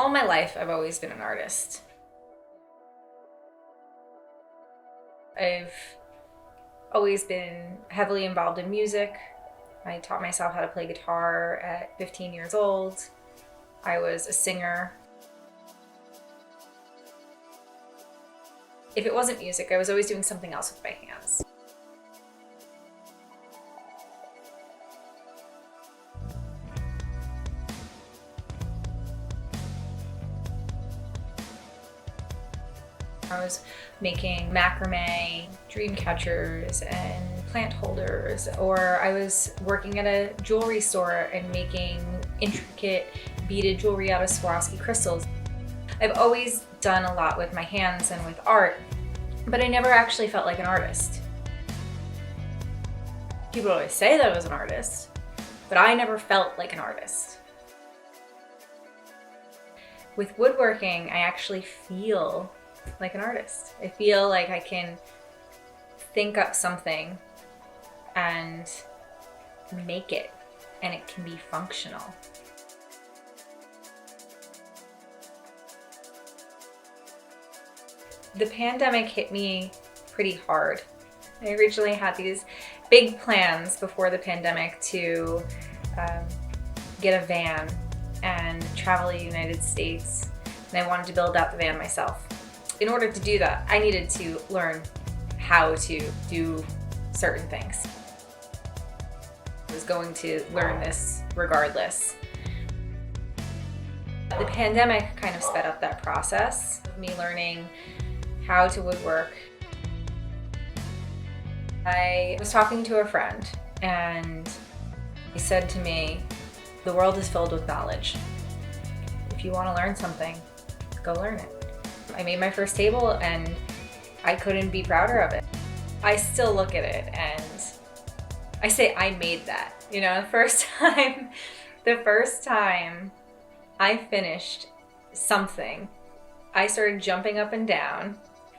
All my life, I've always been an artist. I've always been heavily involved in music. I taught myself how to play guitar at 15 years old. I was a singer. If it wasn't music, I was always doing something else with my hands. I was making macrame, dream catchers, and plant holders, or I was working at a jewelry store and making intricate beaded jewelry out of Swarovski crystals. I've always done a lot with my hands and with art, but I never actually felt like an artist. People always say that I was an artist, but I never felt like an artist. With woodworking, I actually feel like an artist. I feel like I can think up something and make it, and it can be functional. The pandemic hit me pretty hard. I originally had these big plans before the pandemic to get a van and travel the United States, and I wanted to build out the van myself. In order to do that, I needed to learn how to do certain things. I was going to learn this regardless. The pandemic kind of sped up that process of me learning how to woodwork. I was talking to a friend and he said to me, "The world is filled with knowledge. If you want to learn something, go learn it." I made my first table and I couldn't be prouder of it. I still look at it and I say I made that. You know, the first time I finished something, I started jumping up and down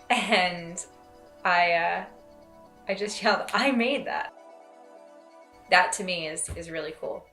and I just yelled, "I made that." That to me is really cool.